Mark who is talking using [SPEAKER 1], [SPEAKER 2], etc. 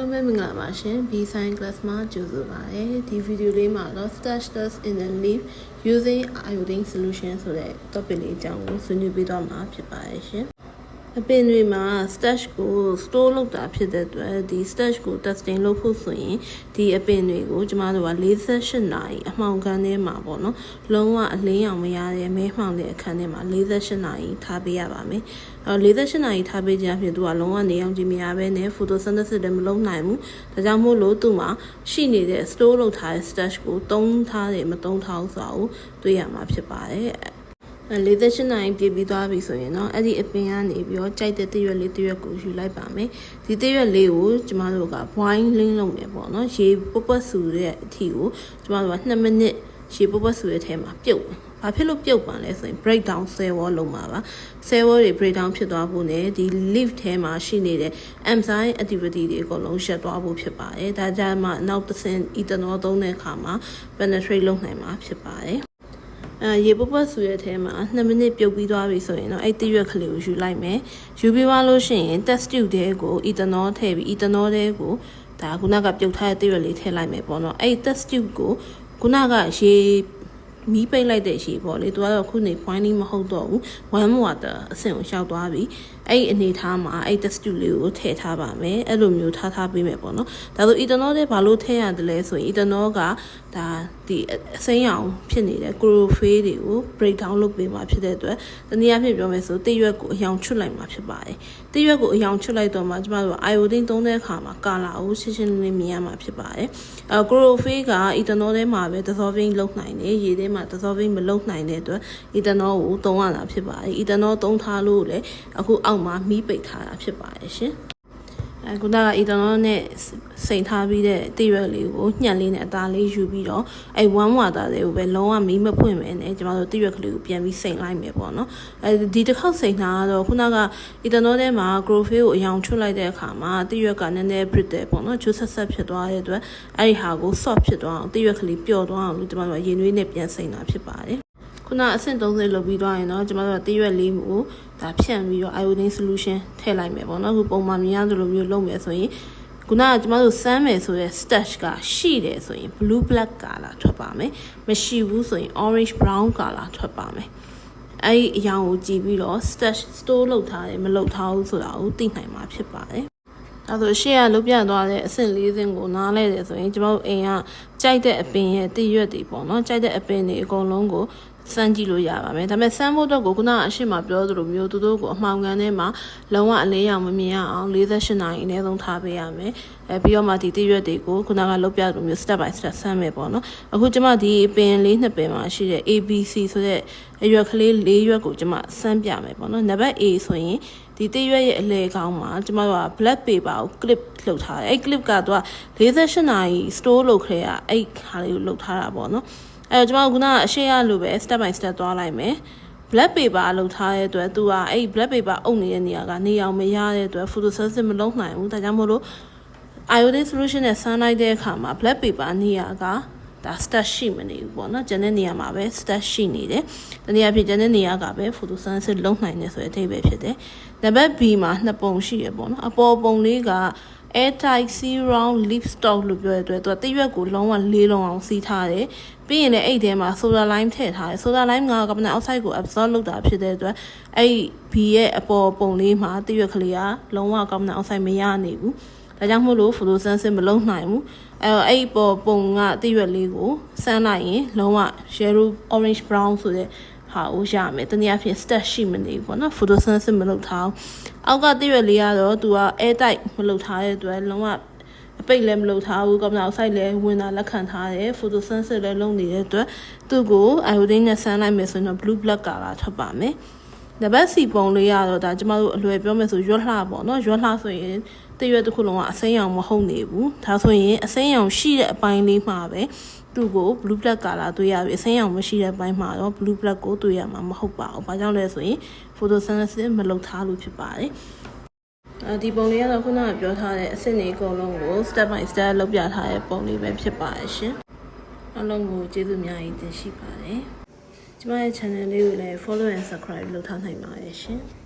[SPEAKER 1] လုံးပဲမင်္ဂလာပါရှင် B Science Class မှာကြိုဆိုပါရစေဒီဗီဒီယိုလေးမှာတော့ Stash dust in the leaf using iodine solution ဆိုတဲ့ topic လေးအကြောင်းကိုဆွေးနွေးပေးသွားမှာဖြစ်ပါတယ်ရှင်အပင်တွေမှာ stash ကို store လုပ်တာဖြစ်တဲ့အတွက်ဒီ stash ကို testing လုပ်ဖို့ဆိုရင်ဒီအပင်တွေကိုကျမတို့က48နာရီအမှောင်ခန်းထဲမှာပေါ့နော်လုံးဝအလင်းရောင်မရတဲ့မဲမှောင်တဲ့အခန်းထဲမှာ48နာရီထားပေးရပါမယ်48နာရီထားပေးခြင်းအဖြစ်သူကလုံးဝနေအောင်ကြည့်မရဘဲနဲ့ photosynthesis လည်းမလုပ်နိုင်ဘူးဒါကြောင့်မို့လို့သူ့မှာရှိနေတဲ့ store လုပ်ထားတဲ့ stash ကိုတုံးထားတယ်မတုံးထားဘူးဆိုတာကိုတွေ့ရမှာဖြစ်ပါတယ်48နာရီပြည့်ပြီးသွားပြီဆိုရင်တော့အဲ့ဒီအပင်ကနေပြီးတော့ကြိုက်တဲ့တရွက်လေးတရွက်ကိုယူလိုက်ပါမယ်ဒီတရွက်လေးကိုကျမတို့က boil လင်းလုပ်မယ်ပေါ့နော်ရေပုတ်ပုတ်ဆူတဲ့အထိကိုကျမတို့က2မိနစ်ရေပုတ်ပုတ်ဆူတဲ့ထဲမှာပြုတ်ဘာဖြစ်လို့ပြုတ်ပါလဲဆိုရင် break down cell wall လုံးမှာပါ cell wall တွေ break down ဖြစ်သွားဖို့နဲ့ဒီ leaf ထဲမှာရှိနေတဲ့ enzyme activity တွေအကုန်လုံးရှက်သွားဖို့ဖြစ်ပါတယ်ဒါကြောင့်မှနောက်တစ်ဆင့် ethanol သုံးတဲ့အခါမှာ penetrate လုပ်နိုင်မှာဖြစ်ပါတယ်ရေပုတ်ပုတ်ဆူရဲ့ထဲမှာ2မိနစ်ပြုတ်ပြီးသွားပြီဆိုရင်တော့အဲ့တရွက်ကလေးကိုယူလိုက်မယ်ယူပြီးသွားလို့ရှိရင် test tube ထဲကို ethanol ထည့်ပြီး ethanol ထဲကိုဒါခုနကပြုတ်ထားတဲ့တရွက်လေးထည့်လိုက်မယ်ပေါ့နော်အဲ့ test tube ကိုခုနကရေမီးပိတ်လိုက်တဲ့ရေပေါ့လေသူကတော့ခုနေ boiling မဟုတ်တော့ဘူး warm water အဆင့်ကိုရောက်သွားပြီအဲ့ဒီအနေထားမှာအဲ့ test tube လေးကိုထည့်ထားပါမယ်အဲ့လိုမျိုးထားပေးမယ်ပေါ့နော်ဒါဆို ethanol ထဲဘာလို့ထည့်ရတယ်လဲဆိုရင် ethanol ကဒါဒီအစိမ်းရောင်ဖြစ်နေတဲ့ chlorophyll တွေကို break down လုပ်ပေးမှာဖြစ်တဲ့အတွက်တနည်းအားဖြင့်ပြောမယ်ဆိုတရွက်ကိုအရောင်ချွတ်လိုက်မှာဖြစ်ပါတယ်တရွက်ကိုအရောင်ချွတ်လိုက်တော့မှကျမတို့ iodine သုံးတဲ့အခါမှာကာလာကိုရှင်းရှင်းလင်းလင်းမြင်ရမှာဖြစ်ပါတယ်chlorophyll က ethanol ထဲမှာပဲ dissolving လုပ်နိုင်တယ်ရေထဲမှာ dissolving မလုပ်နိုင်တဲ့အတွက် ethanol ကိုသုံးရတာဖြစ်ပါတယ် ethanol သုံးထားလို့လည်းအခုအောက်မှာမီးပိတ်ထားတာဖြစ်ပါတယ်ရှင်ခုနက ethanol နဲ့စိန်ထားပြီးတဲ့တရွက်လေးကိုညှက်လေးနဲ့အသားလေးယူပြီးတော့အဲ့ warm water တွေကိုပဲလုံးဝမီးမဖွင့်မယ်နဲ့ကျမတို့တရွက်ကလေးကိုပြန်ပြီးစိန်လိုက်မယ်ပေါ့နော်ဒီတစ်ခေါက်စိန်တာကတော့ခုနက ethanol ထဲမှာ chlorophyll ကိုအရောင်ချွတ်လိုက်တဲ့အခါမှာတရွက်ကနည်းနည်း brittle ပေါ့နော်ချိုးဆက်ဖြစ်သွားတဲ့အတွက်အဲ့ဒီဟာကို soft ဖြစ်သွားအောင်တရွက်ကလေးပျော့သွားအောင်လို့ကျမတို့ရေနွေးနဲ့ပြန်စိန်တာဖြစ်ပါတယ်ခုနအဆင့်30လုပ်ပြီးသွားရင်တော့ကျမတို့ကတရွက်လေးကိုဒါဖြန့်ပြီးတော့ iodine solution ထည့်လိုက်မယ်ပေါ့နော်အခုပုံမှန်မြင်ရသလိုမျိုးလုပ်မယ်ဆိုရင်ခုနကကျမတို့စမ်းမယ်ဆိုတဲ့ stash ကရှိတယ်ဆိုရင် blue black color ထွက်ပါမယ်မရှိဘူးဆိုရင် orange brown color ထွက်ပါမယ်အဲ့ဒီအရောင်ကိုကြည့်ပြီးတော့ stash store လုပ်ထားတယ်မလုပ်ထားဘူးဆိုတာကိုသိနိုင်မှာဖြစ်ပါတယ်ဒါဆိုရှေ့ကလုပ်ပြသွားတဲ့အဆင့်၄ဆင့်ကိုနားလဲတယ်ဆိုရင်ကျမတို့အိမ်ကကြိုက်တဲ့အပင်ရဲ့တရွက်တွေပေါ့နော်ကြိုက်တဲ့အပင်တွေအကုန်လုံးကိုစမ်းကြည့်လို့ရပါမယ်ဒါပေမဲ့စမ်းဖို့တော့ခုနကအရှိမပြောသလိုမျိုးသူတို့ကိုအမှောင်ကန်ထဲမှာလုံးဝအလင်းရောင်မမြင်ရအောင်48နာရီအနည်းဆုံးထားပေးရမယ်ပြီးတော့မှဒီတရွက်တွေကိုခုနကလုပ်ပြသလိုမျိုး step by step ဆမ်းမယ်ပေါ့နော်အခုကျမဒီပင်လေးနှစ်ပင်မှာရှိတဲ့ ABC ဆိုတဲ့အရွက်ကလေး၄ရွက်ကိုကျမစမ်းပြမယ်ပေါ့နော်နံပါတ် A ဆိုရင်ဒီတရွက်ရဲ့အလဲကောင်းမှာကျမတို့က black paper ကို clip လုပ်ထားတယ်အဲ့ clip ကတော့48နာရီ store လုပ်ခဲ့ရအဲ့ခါလေးကိုလုပ်ထားတာပေါ့နော်အဲ့တော့ကျွန်တော်ခုနကအရှိရလိုပဲ step by step သွားလိုက်မယ် black paper လောက်ထားတဲ့အတွက်သူကအဲ့ black paper အုပ်နေတဲ့နေရာကနေအောင်မရတဲ့အတွက် photosynthesis မလုပ်နိုင်ဘူးဒါကြောင့်မို့လို့ iodine solution နဲ့ဆန်းလိုက်တဲ့အခါမှာ black paper နေရာကဒါ stash ရှိမနေဘူးပေါ့နော်ကျန်တဲ့နေရာမှာပဲ stash ရှိနေတယ်တနည်းအားဖြင့်ကျန်တဲ့နေရာကပဲ photosynthesis လုပ်နိုင်တယ်ဆိုတဲ့အဓိပ္ပာယ်ဖြစ်တယ်နံပါတ် B မှာ2ပုံရှိရပေါ့နော်အပေါ်ပုံလေးကairtight seal round leaf stock လို့ပြောတဲ့အတွက်သူကတရွက်ကိုလုံးဝလေးလုံးအောင်စီးထားတယ်ပြီးရင်လည်းအဲ့ထဲမှာ soda lime ထည့်ထားတယ် soda lime က carbon dioxide ကို absorb လုပ်တာဖြစ်တဲ့အတွက်အဲ့ B ရဲ့အပေါ်ပုံလေးမှာတရွက်ကလေးကလုံးဝ carbon dioxide မရနိုင်ဘူးဒါကြောင့်မို့လို့ photosynthesis မလုပ်နိုင်ဘူးအဲ့ပေါ်ပုံကတရွက်လေးကိုစမ်းလိုက်ရင်လုံးဝ yellow orange brown ဆိုတဲ့ဟာကိုရမယ်တနည်းအားဖြင့် stash ရှိမနေဘူးပေါ့နော် photosynthesis မလုပ်ထားဘူးအောက်ကတရွက်လေးကတော့သူက air tight မလုပ်ထားတဲ့အတွက်လုံးဝအပိတ်လည်းမလုပ်ထားဘူး carbon dioxide လည်းဝင်တာလက်ခံထားတယ် photosynthesis လည်းလုပ်နေတဲ့အတွက်သူ့ကို iodine နဲ့ဆန်းလိုက်မယ်ဆိုရင်တော့ blue black color ထွက်ပါမယ်နံပါတ် C ပုံလေးကတော့ဒါကျမတို့အလွယ်ပြောမယ်ဆိုရွက်လှပေါ့နော်ရွက်လှဆိုရင်တရွက်တစ်ခုလုံးကအစိမ်းရောင်မဟုတ်နေဘူးဒါဆိုရင်အစိမ်းရောင်ရှိတဲ့အပိုင်းလေးမှာပဲသူ့ကို blue black color တွေ့ရပြီအစိမ်းရောင်မရှိတဲ့ဘက်မှာတော့ blue black ကိုတွေ့ရမှာမဟုတ်ပါဘူး။ဘာကြောင့်လဲဆိုရင် photosynthesis မလုပ်ထားလို့ဖြစ်ပါတယ်။ဒီပုံလေးကတော့ခုနကပြောထားတဲ့အဆင့်တွေအကုန်လုံးကို step by step လုပ်ပြထားတဲ့ပုံလေးပဲဖြစ်ပါတယ်ရှင်။အားလုံးကိုကျေးဇူးများကြီးတင်ရှိပါတယ်။ကျမရဲ့ channel လေးကိုလည်း follow and subscribe လုပ်ထားနိုင်ပါတယ်ရှင်။